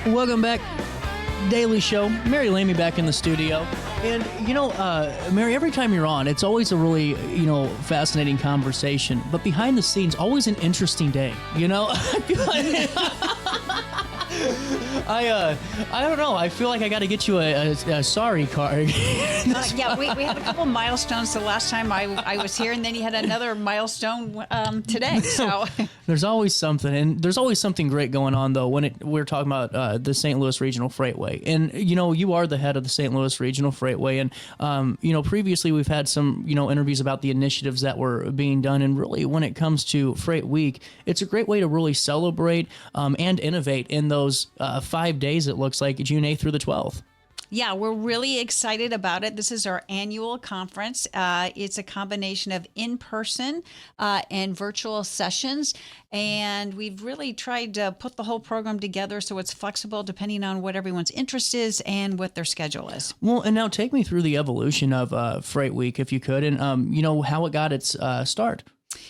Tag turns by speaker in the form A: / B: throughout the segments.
A: Welcome back. Daily Show. Mary Lamie back in the studio. And, Mary, every time you're on, it's always a really, fascinating conversation. But behind the scenes, always an interesting day, I feel like... I don't know. I feel like I got to get you a sorry card.
B: Yeah, we had a couple milestones the last time I was here, and then you had another milestone today. So
A: there's always something, and there's always something great going on, though, when we're talking about the St. Louis Regional Freightway. And, you are the head of the St. Louis Regional Freightway. And, previously we've had some, interviews about the initiatives that were being done. And really, when it comes to Freight Week, it's a great way to really celebrate and innovate in those 5 days, it looks like, June 8th through the 12th.
B: Yeah, we're really excited about it. This is our annual conference. It's a combination of in-person and virtual sessions. And we've really tried to put the whole program together so it's flexible depending on what everyone's interest is and what their schedule is.
A: Well, and now take me through the evolution of Freight Week, if you could, and, how it got its start.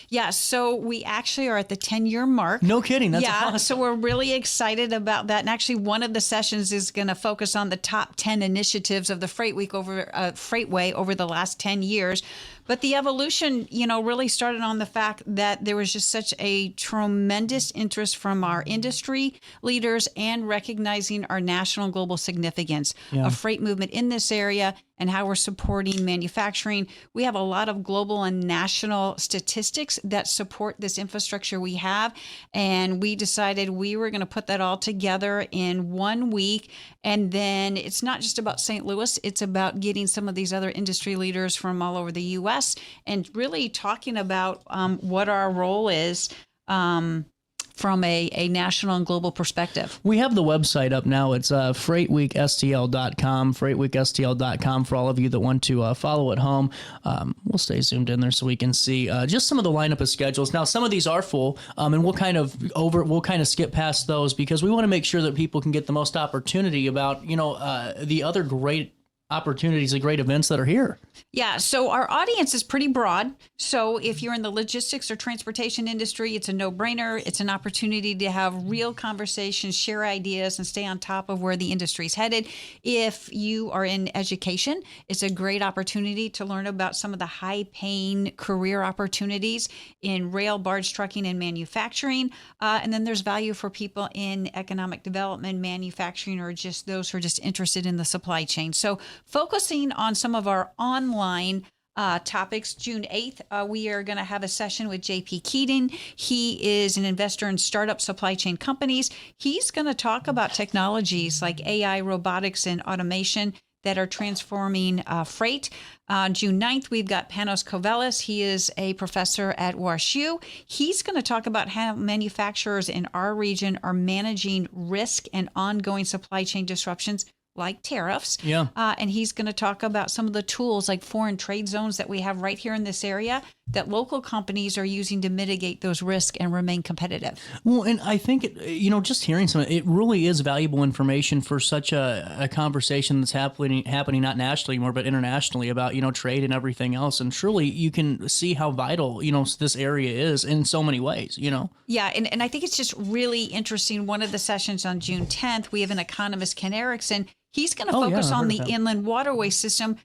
B: Yeah, so we actually are at the 10-year mark.
A: No kidding. That's
B: awesome.
A: awesome.
B: So we're really excited about that. And actually, one of the sessions is going to focus on the top 10 initiatives of the Freightway over the last 10 years. But the evolution, really started on the fact that there was just such a tremendous interest from our industry leaders and recognizing our national and global significance of freight movement in this area and how we're supporting manufacturing. We have a lot of global and national statistics that support this infrastructure we have. And we decided we were going to put that all together in 1 week. And then it's not just about St. Louis, it's about getting some of these other industry leaders from all over the U.S. and really talking about what our role is from a national and global perspective.
A: We have the website up now. It's FreightWeek STL.com, FreightWeekSTL.com for all of you that want to follow at home. We'll stay zoomed in there so we can see just some of the lineup of schedules. Now, some of these are full, and we'll kind of skip past those because we want to make sure that people can get the most opportunity about, the other great opportunities and great events that are here.
B: Yeah, so our audience is pretty broad. So if you're in the logistics or transportation industry, it's a no-brainer. It's an opportunity to have real conversations, share ideas, and stay on top of where the industry's headed. If you are in education, it's a great opportunity to learn about some of the high-paying career opportunities in rail, barge, trucking, and manufacturing. And then there's value for people in economic development, manufacturing, or just those who are just interested in the supply chain. So focusing on some of our online topics, June 8th, we are going to have a session with JP Keating. He is an investor in startup supply chain companies. He's going to talk about technologies like AI, robotics, and automation that are transforming freight. June 9th, we've got Panos Kovelis. He is a professor at WashU. He's going to talk about how manufacturers in our region are managing risk and ongoing supply chain disruptions like tariffs.
A: Yeah.
B: And he's going to talk about some of the tools like foreign trade zones that we have right here in this area that local companies are using to mitigate those risks and remain competitive.
A: Well, and I think, just hearing some, it really is valuable information for such a conversation that's happening not nationally anymore, but internationally about, trade and everything else. And surely you can see how vital, this area is in so many ways,
B: Yeah. And I think it's just really interesting. One of the sessions on June 10th, we have an economist, Ken Erickson. He's going to focus on the inland waterway system.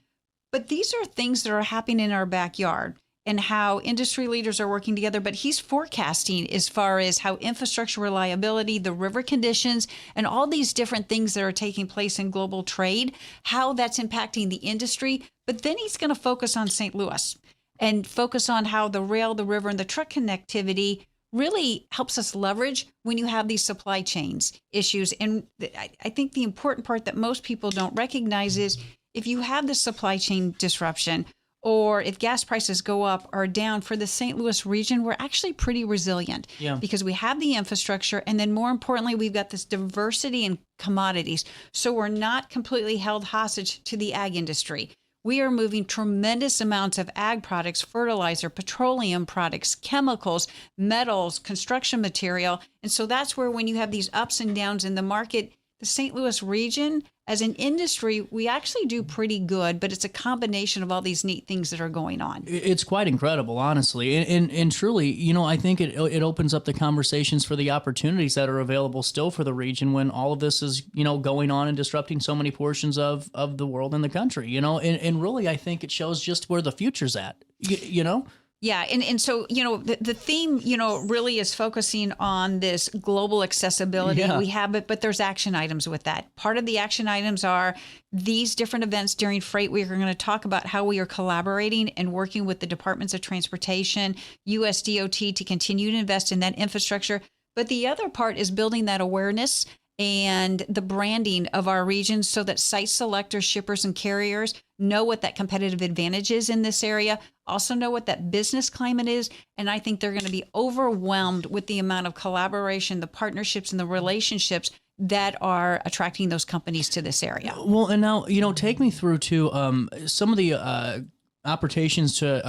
B: But these are things that are happening in our backyard and how industry leaders are working together. But he's forecasting as far as how infrastructure reliability, the river conditions, and all these different things that are taking place in global trade, how that's impacting the industry. But then he's going to focus on St. Louis and focus on how the rail, the river, and the truck connectivity really helps us leverage when you have these supply chains issues. And I think the important part that most people don't recognize is if you have this supply chain disruption or if gas prices go up or down for the St. Louis region, we're actually pretty resilient because we have the infrastructure. And then more importantly, we've got this diversity in commodities. So we're not completely held hostage to the ag industry. We are moving tremendous amounts of ag products, fertilizer, petroleum products, chemicals, metals, construction material. And so that's where when you have these ups and downs in the market, the St. Louis region as an industry, we actually do pretty good, but it's a combination of all these neat things that are going on.
A: It's quite incredible, honestly, and truly, you know, I think it opens up the conversations for the opportunities that are available still for the region when all of this is, you know, going on and disrupting so many portions of the world and the country, you know, and really, I think it shows just where the future's at, you know.
B: Yeah. And so, you know, the theme, you know, really is focusing on this global accessibility we have it, but there's action items with that. Part of the action items are these different events during Freight Week. We're going to talk about how we are collaborating and working with the Departments of Transportation, USDOT to continue to invest in that infrastructure. But the other part is building that awareness and the branding of our region so that site selectors, shippers, and carriers know what that competitive advantage is in this area, also know what that business climate is. And I think they're going to be overwhelmed with the amount of collaboration, the partnerships, and the relationships that are attracting those companies to this area.
A: Well, and now, you know, take me through to some of the opportunities to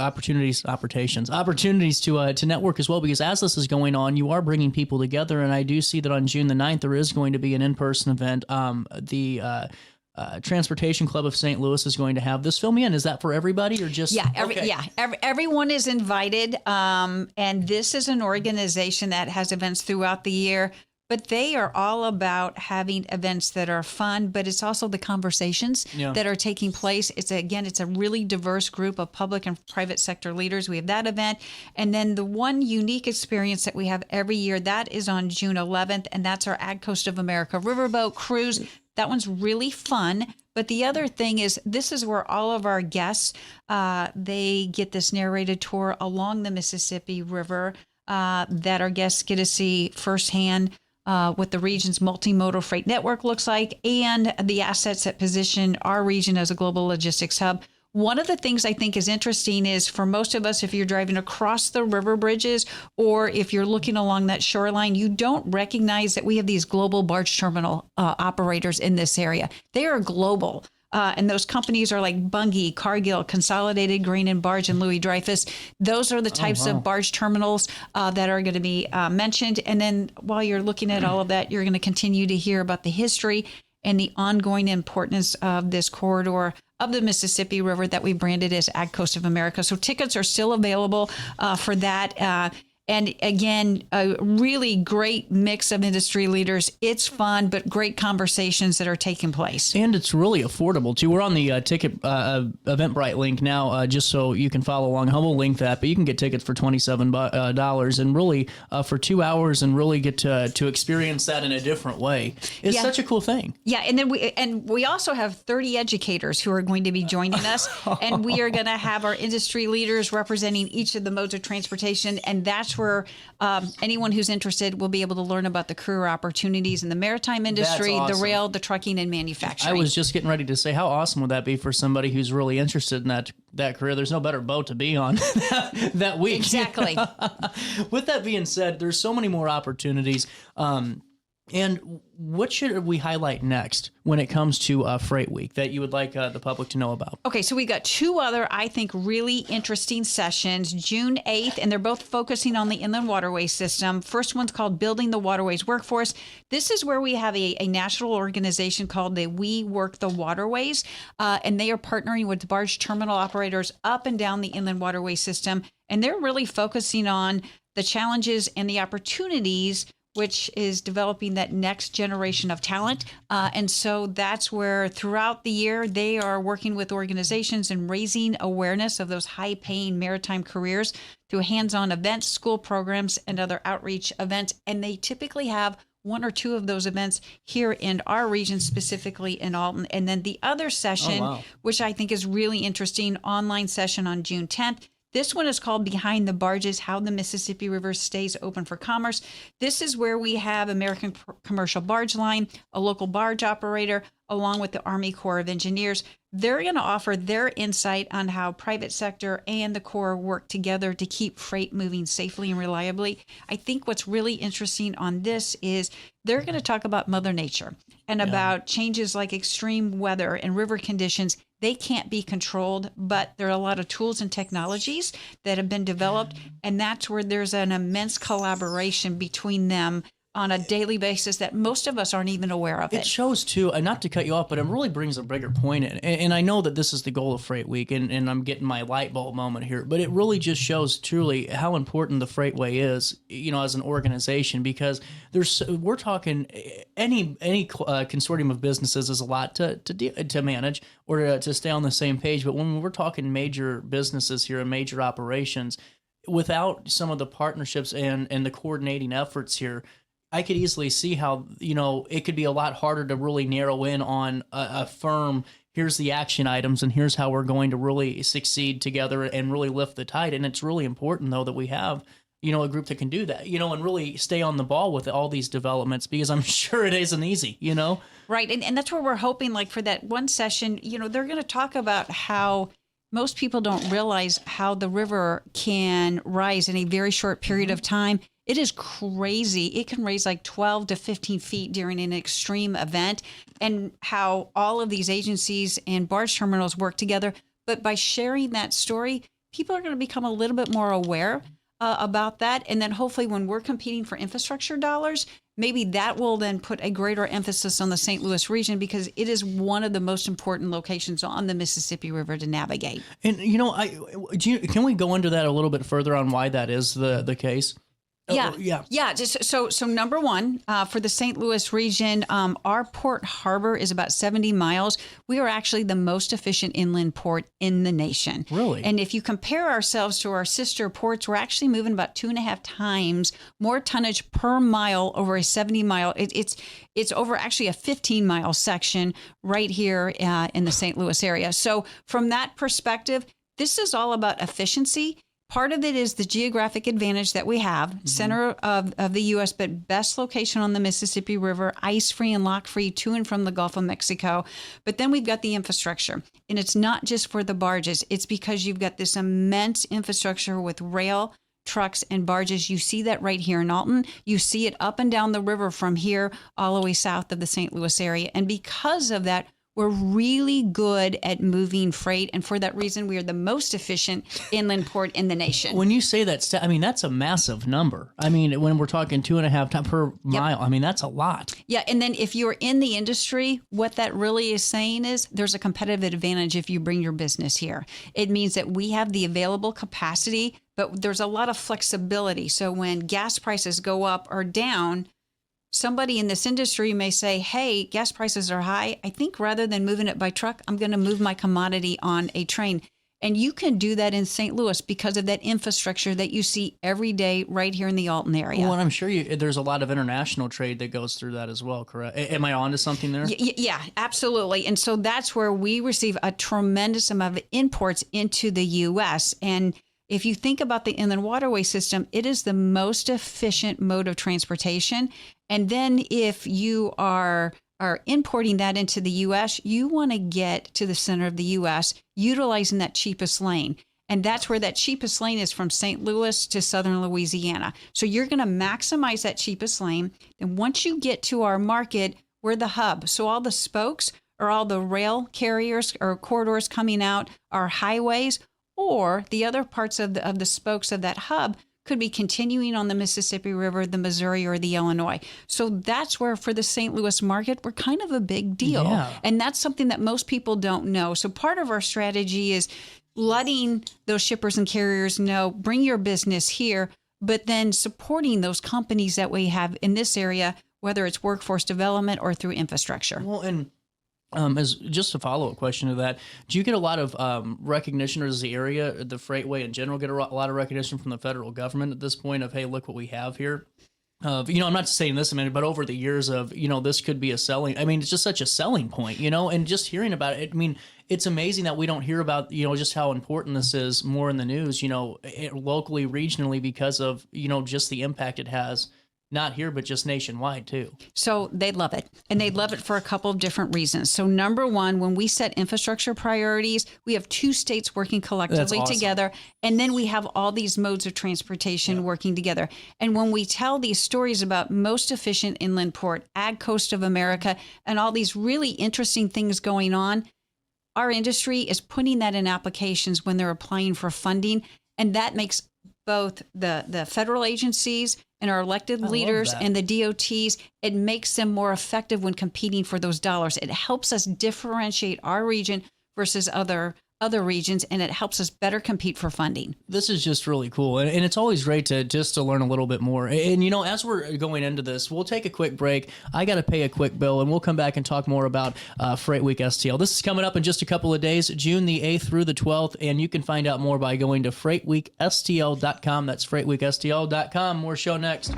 A: network as well, because as this is going on, you are bringing people together, and I do see that on June the 9th there is going to be an in-person event. The Transportation Club of St. Louis is going to have this. Fill me in. Is that for everybody or just?
B: Yeah, everyone is invited, and this is an organization that has events throughout the year. But they are all about having events that are fun, but it's also the conversations that are taking place. It's a really diverse group of public and private sector leaders. We have that event. And then the one unique experience that we have every year, that is on June 11th, and that's our Ag Coast of America riverboat cruise. That one's really fun. But the other thing is, this is where all of our guests, they get this narrated tour along the Mississippi River that our guests get to see firsthand what the region's multimodal freight network looks like and the assets that position our region as a global logistics hub. One of the things I think is interesting is for most of us, if you're driving across the river bridges or if you're looking along that shoreline, you don't recognize that we have these global barge terminal operators in this area. They are global. And those companies are like Bunge, Cargill, Consolidated Grain and Barge, and Louis Dreyfus. Those are the types of barge terminals that are going to be mentioned. And then while you're looking at all of that, you're going to continue to hear about the history and the ongoing importance of this corridor of the Mississippi River that we branded as Ag Coast of America. So tickets are still available for that. And again, a really great mix of industry leaders. It's fun, but great conversations that are taking place.
A: And it's really affordable, too. We're on the ticket Eventbrite link now, just so you can follow along. We'll link that, but you can get tickets for $27 and really for 2 hours and really get to experience that in a different way. It's such a cool thing.
B: Yeah, and then we also have 30 educators who are going to be joining us, and we are going to have our industry leaders representing each of the modes of transportation, and that's where anyone who's interested will be able to learn about the career opportunities in the maritime industry, the rail, the trucking, and manufacturing.
A: I was just getting ready to say, how awesome would that be for somebody who's really interested in that career? There's no better boat to be on that week.
B: Exactly.
A: With that being said, there's so many more opportunities. And what should we highlight next when it comes to Freight Week that you would like the public to know about?
B: Okay, so we got two other, I think, really interesting sessions, June 8th, and they're both focusing on the inland waterway system. First one's called Building the Waterways Workforce. This is where we have a national organization called the We Work the Waterways, and they are partnering with barge terminal operators up and down the inland waterway system, and they're really focusing on the challenges and the opportunities, which is developing that next generation of talent. And so that's where throughout the year, they are working with organizations and raising awareness of those high-paying maritime careers through hands-on events, school programs, and other outreach events. And they typically have one or two of those events here in our region, specifically in Alton. And then the other session, which I think is really interesting, online session on June 10th, this one is called Behind the Barges, How the Mississippi River Stays Open for Commerce. This is where we have American Commercial Barge Line, a local barge operator, along with the Army Corps of Engineers. They're going to offer their insight on how private sector and the Corps work together to keep freight moving safely and reliably. I think what's really interesting on this is they're going to talk about Mother Nature and about changes like extreme weather and river conditions. They can't be controlled, but there are a lot of tools and technologies that have been developed, and that's where there's an immense collaboration between them on a daily basis that most of us aren't even aware of it.
A: It shows too, not to cut you off, but it really brings a bigger point in. And I know that this is the goal of Freight Week, and I'm getting my light bulb moment here, but it really just shows truly how important the Freightway is, as an organization, because we're talking any consortium of businesses is a lot to manage or to stay on the same page. But when we're talking major businesses here and major operations, without some of the partnerships and the coordinating efforts here, I could easily see how, it could be a lot harder to really narrow in on a firm. Here's the action items and here's how we're going to really succeed together and really lift the tide. And it's really important, though, that we have, a group that can do that, and really stay on the ball with all these developments, because I'm sure it isn't easy,
B: Right. And that's where we're hoping, like for that one session, they're going to talk about how most people don't realize how the river can rise in a very short period of time. It is crazy. It can raise like 12 to 15 feet during an extreme event, and how all of these agencies and barge terminals work together. But by sharing that story, people are going to become a little bit more aware about that. And then hopefully when we're competing for infrastructure dollars, maybe that will then put a greater emphasis on the St. Louis region, because it is one of the most important locations on the Mississippi River to navigate.
A: And, can we go into that a little bit further on why that is the case?
B: Yeah. Just so number one, for the St. Louis region, our port harbor is about 70 miles. We are actually the most efficient inland port in the nation.
A: Really?
B: And if you compare ourselves to our sister ports, we're actually moving about 2.5 times more tonnage per mile over a 70 mile. It's over actually a 15-mile section right here in the St. Louis area. So from that perspective, this is all about efficiency. Part of it is the geographic advantage that we have, center of the U.S., but best location on the Mississippi River, ice-free and lock-free to and from the Gulf of Mexico. But then we've got the infrastructure. And it's not just for the barges. It's because you've got this immense infrastructure with rail, trucks, and barges. You see that right here in Alton. You see it up and down the river from here all the way south of the St. Louis area. And because of that, we're really good at moving freight, and for that reason, we are the most efficient inland port in the nation.
A: When you say that, that's a massive number. When we're talking 2.5 times per mile, that's a lot.
B: Yeah, and then if you're in the industry, what that really is saying is there's a competitive advantage if you bring your business here. It means that we have the available capacity, but there's a lot of flexibility. So when gas prices go up or down, somebody in this industry may say, hey, gas prices are high. I think rather than moving it by truck, I'm going to move my commodity on a train. And you can do that in St. Louis because of that infrastructure that you see every day right here in the Alton area.
A: Well, and I'm sure there's a lot of international trade that goes through that as well, correct? Am I onto something there?
B: Yeah, absolutely. And so that's where we receive a tremendous amount of imports into the U.S. And if you think about the inland waterway system, it is the most efficient mode of transportation. And then if you are importing that into the U.S., you want to get to the center of the U.S. utilizing that cheapest lane. And that's where that cheapest lane is, from St. Louis to southern Louisiana. So you're going to maximize that cheapest lane. And once you get to our market, we're the hub. So all the spokes or all the rail carriers or corridors coming out are highways, or the other parts of the spokes of that hub could be continuing on the Mississippi River, the Missouri, or the Illinois. So that's where, for the St. Louis market, we're kind of a big deal.
A: Yeah.
B: And that's something that most people don't know. So part of our strategy is letting those shippers and carriers know, bring your business here, but then supporting those companies that we have in this area, whether it's workforce development or through infrastructure.
A: Well, and as just a follow-up question to that, do you get a lot of recognition, or does the area, the Freightway in general, get a lot of recognition from the federal government at this point of, hey, look what we have here? I'm not saying this a minute, but over the years of, this could be a selling, it's just such a selling point, and just hearing about it, it's amazing that we don't hear about, just how important this is more in the news, locally, regionally, because of, just the impact it has. Not here, but just nationwide, too.
B: So they love it. And they love it for a couple of different reasons. So number one, when we set infrastructure priorities, we have two states working collectively together. And then we have all these modes of transportation working together. And when we tell these stories about most efficient inland port, ag coast of America, and all these really interesting things going on, our industry is putting that in applications when they're applying for funding. And that makes both the federal agencies and our elected leaders and the DOTs. It makes them more effective when competing for those dollars. It helps us differentiate our region versus other regions, and it helps us better compete for funding.
A: This is just really cool, and it's always great to learn a little bit more. And as we're going into this, we'll take a quick break. I got to pay a quick bill, and we'll come back and talk more about FreightWeek STL. This is coming up in just a couple of days, June the 8th through the 12th, and you can find out more by going to FreightWeekSTL.com. That's FreightWeekSTL.com. More show next.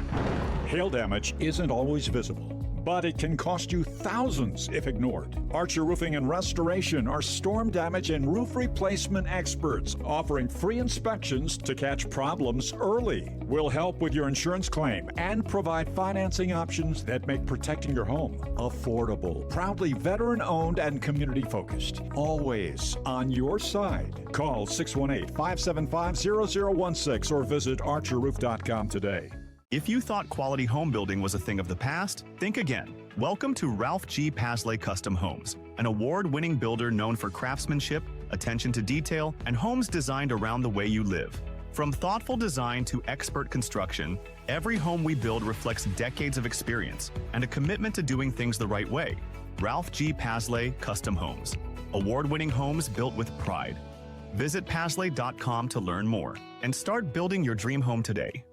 C: Hail damage isn't always visible, but it can cost you thousands if ignored. Archer Roofing and Restoration are storm damage and roof replacement experts, offering free inspections to catch problems early. We'll help with your insurance claim and provide financing options that make protecting your home affordable. Proudly veteran-owned and community-focused. Always on your side. Call 618-575-0016 or visit archerroof.com today.
D: If you thought quality home building was a thing of the past, think again. Welcome to Ralph G. Pasley Custom Homes, an award-winning builder known for craftsmanship, attention to detail, and homes designed around the way you live. From thoughtful design to expert construction, every home we build reflects decades of experience and a commitment to doing things the right way. Ralph G. Pasley Custom Homes. Award-winning homes built with pride. Visit Pasley.com to learn more and start building your dream home today.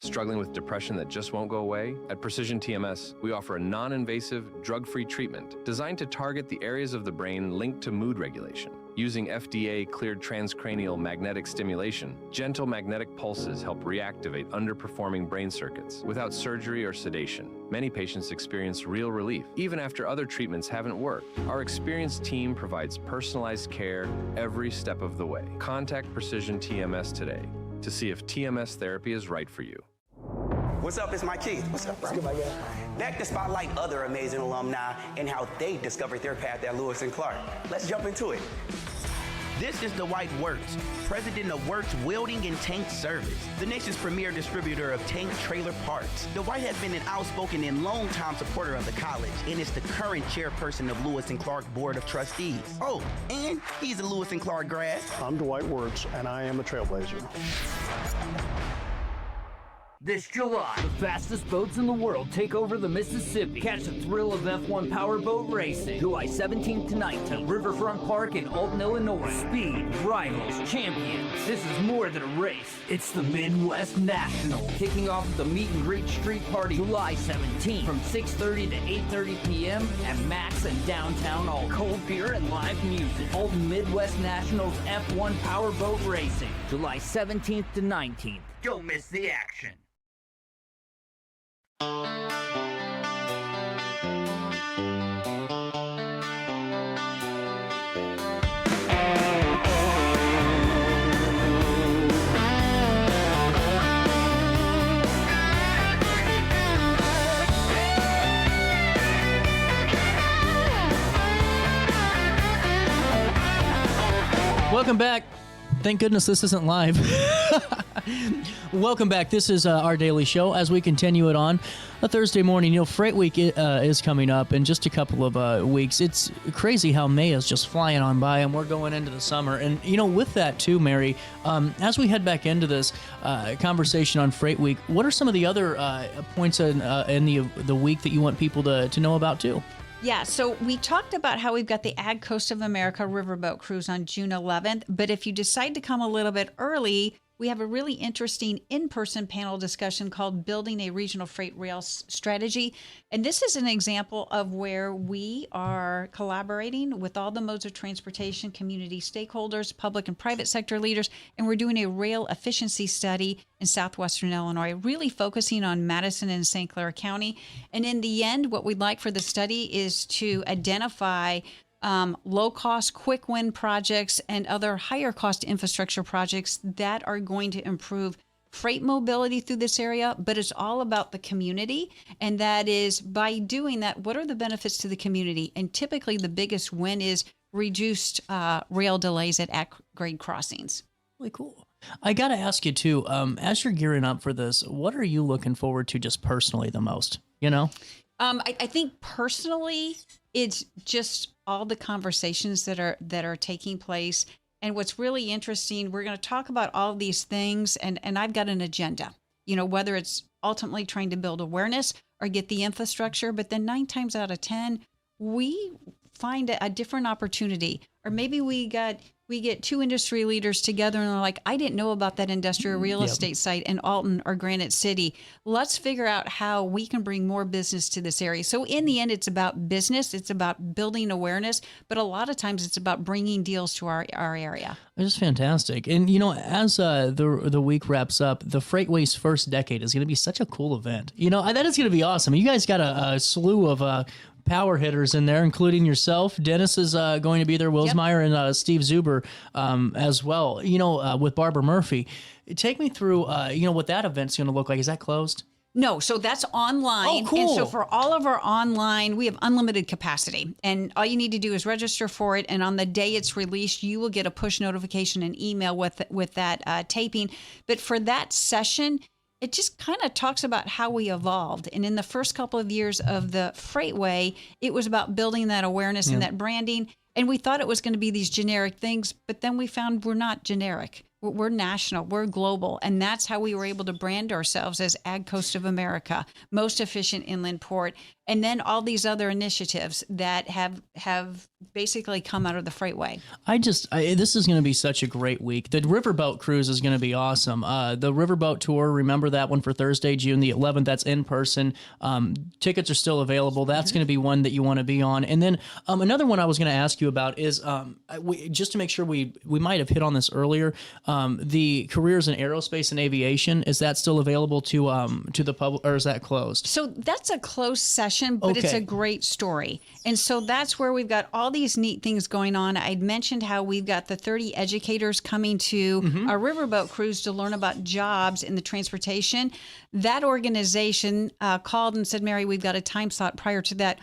E: Struggling with depression that just won't go away? At Precision TMS, we offer a non-invasive, drug-free treatment designed to target the areas of the brain linked to mood regulation. Using FDA-cleared transcranial magnetic stimulation, gentle magnetic pulses help reactivate underperforming brain circuits without surgery or sedation. Many patients experience real relief, even after other treatments haven't worked. Our experienced team provides personalized care every step of the way. Contact Precision TMS today to see if TMS therapy is right for you.
F: What's up? It's Mike Keith. What's up, bro? What's good, my guy? Back to spotlight other amazing alumni and how they discovered their path at Lewis and Clark. Let's jump into it. This is Dwight Wirtz, president of Wirtz Welding and Tank Service, the nation's premier distributor of tank trailer parts. Dwight has been an outspoken and long-time supporter of the college and is the current chairperson of Lewis and Clark Board of Trustees. Oh, and he's a Lewis and Clark grad.
G: I'm Dwight Wirtz, and I am a trailblazer.
H: This July, the fastest boats in the world take over the Mississippi. Catch the thrill of F1 powerboat racing, July 17th to 19th at Riverfront Park in Alton, Illinois. Speed, rivals, champions. This is more than a race. It's the Midwest National. Kicking off with the Meet and Greet Street Party July 17th from 6:30 to 8:30 p.m. at Max and downtown Alton. Cold beer and live music. Alton Midwest Nationals F1 powerboat racing, July 17th to 19th. Don't miss the action.
A: Welcome back. Thank goodness this isn't live. Welcome back. This is our daily show as we continue it on a Thursday morning. Freight Week is coming up in just a couple of weeks. It's crazy how May is just flying on by and we're going into the summer. And, with that too, Mary, as we head back into this conversation on Freight Week, what are some of the other points in the week that you want people to know about too?
B: Yeah, so we talked about how we've got the Ag Coast of America riverboat cruise on June 11th, but if you decide to come a little bit early, we have a really interesting in-person panel discussion called Building a Regional Freight Rail Strategy. And this is an example of where we are collaborating with all the modes of transportation, community stakeholders, public and private sector leaders, and we're doing a rail efficiency study in southwestern Illinois, really focusing on Madison and St. Clair County. And in the end, what we'd like for the study is to identify low-cost, quick-win projects and other higher-cost infrastructure projects that are going to improve freight mobility through this area, but it's all about the community. And that is, by doing that, what are the benefits to the community? And typically the biggest win is reduced rail delays at grade crossings.
A: Really cool. I got to ask you, too, as you're gearing up for this, what are you looking forward to just personally the most,
B: I think personally, it's just all the conversations that are taking place And what's really interesting, we're going to talk about all these things, and I've got an agenda, whether it's ultimately trying to build awareness or get the infrastructure, but then 9 times out of 10, we find a different opportunity. Or maybe we get 2 industry leaders together and they're like, I didn't know about that industrial real estate site in Alton or Granite City. Let's figure out how we can bring more business to this area. So in the end, it's about business. It's about building awareness. But a lot of times it's about bringing deals to our area.
A: It's fantastic. And, as the week wraps up, the FreightWeek's first decade is going to be such a cool event. That is going to be awesome. You guys got a slew of power hitters in there, including yourself. Dennis is going to be there, Wilsmeyer, and Steve Zuber as well, with Barbara Murphy. Take me through, what that event's going to look like. Is that closed?
B: No, so that's online.
A: Oh, cool.
B: And so for all of our online, we have unlimited capacity. And all you need to do is register for it. And on the day it's released, you will get a push notification and email with that taping. But for that session, it just kind of talks about how we evolved. And in the first couple of years of the Freightway, it was about building that awareness and that branding. And we thought it was going to be these generic things, but then we found we're not generic. We're national, we're global. And that's how we were able to brand ourselves as Ag Coast of America, most efficient inland port. And then all these other initiatives that have basically come out of the Freightway.
A: This is going to be such a great week. The riverboat cruise is going to be awesome. The riverboat tour, remember that one for Thursday, June the 11th. That's in person. Tickets are still available. That's going to be one that you want to be on. And then another one I was going to ask you about is just to make sure we might have hit on this earlier. The careers in aerospace and aviation, is that still available to the public, or is that closed?
B: So that's a closed session, but it's a great story. And so that's where we've got all these neat things going on. I'd mentioned how we've got the 30 educators coming to our riverboat cruise to learn about jobs in the transportation. That organization called and said, Mary, we've got a time slot prior to that.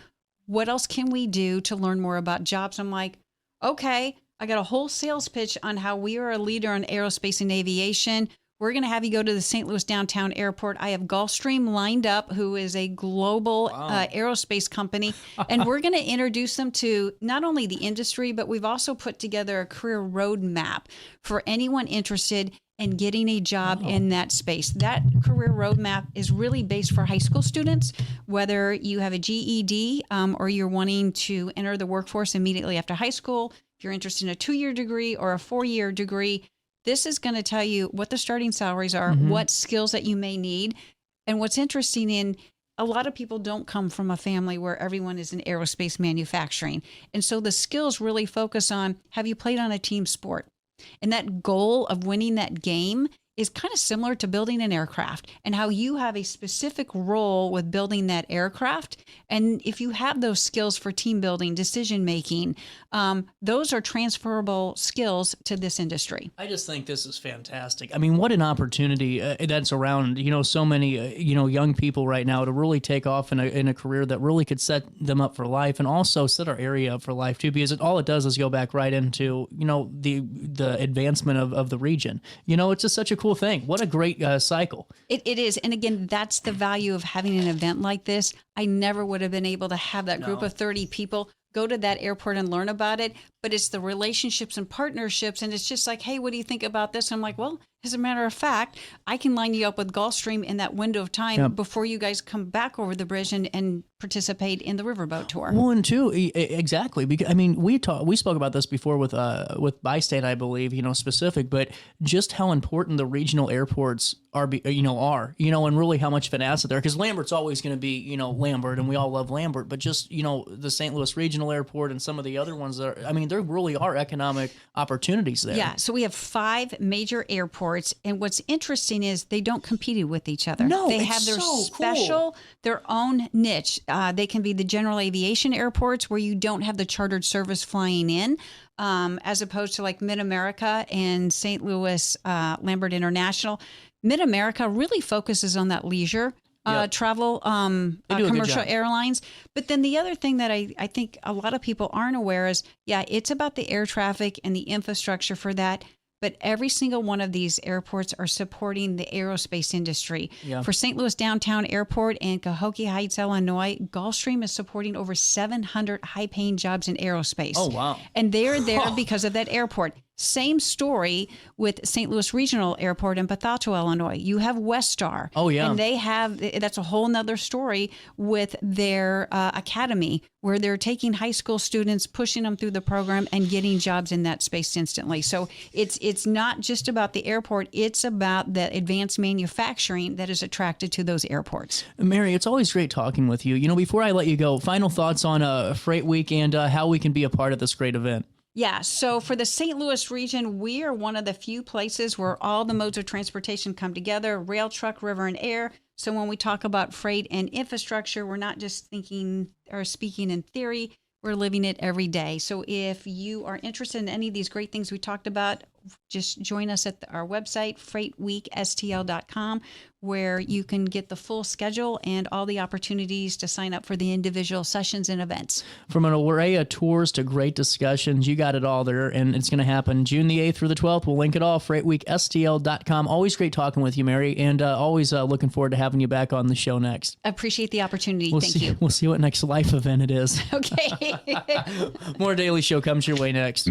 B: What else can we do to learn more about jobs? I'm like, okay, I got a whole sales pitch on how we are a leader in aerospace and aviation. We're going to have you go to the St. Louis downtown airport. I have Gulfstream lined up, who is a global aerospace company. And we're going to introduce them to not only the industry, but we've also put together a career roadmap for anyone interested in getting a job in that space. That career roadmap is really based for high school students, whether you have a GED or you're wanting to enter the workforce immediately after high school. If you're interested in a 2-year degree or a 4-year degree, this is going to tell you what the starting salaries are, what skills that you may need. And what's interesting in a lot of people don't come from a family where everyone is in aerospace manufacturing. And so the skills really focus on, have you played on a team sport? And that goal of winning that game is kind of similar to building an aircraft and how you have a specific role with building that aircraft. And if you have those skills for team building, decision making, those are transferable skills to this industry.
A: I just think this is fantastic. I mean, what an opportunity that's around, so many, young people right now to really take off in a career that really could set them up for life and also set our area up for life too, because all it does is go back right into, the advancement of the region. It's just such a cool thing. What a great cycle.
B: It is. And again, that's the value of having an event like this. I never would have been able to have that group of 30 people go to that airport and learn about it. But it's the relationships and partnerships. And it's just like, hey, what do you think about this? I'm like, well, as a matter of fact, I can line you up with Gulfstream in that window of time before you guys come back over the bridge and participate in the riverboat tour.
A: Well, and two, exactly. Because I mean, we spoke about this before with Bi-State, I believe, specific, but just how important the regional airports are, and really how much of an asset there. Because Lambert's always going to be, Lambert, and we all love Lambert, but just, the St. Louis Regional Airport and some of the other ones there really are economic opportunities there.
B: Yeah. So we have 5 major airports. And what's interesting is they don't compete with each other.
A: No,
B: they have their special, their own niche. They can be the general aviation airports where you don't have the chartered service flying in, as opposed to like Mid-America and St. Louis Lambert International. Mid-America really focuses on that leisure travel, commercial airlines. But then the other thing that I think a lot of people aren't aware is, it's about the air traffic and the infrastructure for that. But every single one of these airports are supporting the aerospace industry. Yeah. For St. Louis Downtown Airport and Cahokia Heights, Illinois, Gulfstream is supporting over 700 high-paying jobs in aerospace.
A: Oh, wow.
B: And they're there because of that airport. Same story with St. Louis Regional Airport in Bethalto, Illinois. You have Westar.
A: Oh, yeah.
B: And they have, that's a whole nother story with their academy, where they're taking high school students, pushing them through the program and getting jobs in that space instantly. So it's not just about the airport, it's about the advanced manufacturing that is attracted to those airports.
A: Mary, it's always great talking with you. You know, before I let you go, final thoughts on Freight Week and how we can be a part of this great event.
B: Yeah, so for the St. Louis region, we are one of the few places where all the modes of transportation come together, rail, truck, river, and air. So when we talk about freight and infrastructure, we're not just thinking or speaking in theory, we're living it every day. So if you are interested in any of these great things we talked about, just join us at our website, FreightWeek STL.com, where you can get the full schedule and all the opportunities to sign up for the individual sessions and events.
A: From an array of tours to great discussions, you got it all there, and it's going to happen June the 8th through the 12th. We'll link it all, FreightWeekSTL.com. Always great talking with you, Mary, and always looking forward to having you back on the show next.
B: Appreciate the opportunity. Thank you.
A: We'll see what next life event it is.
B: Okay.
A: More Daily Show comes your way next.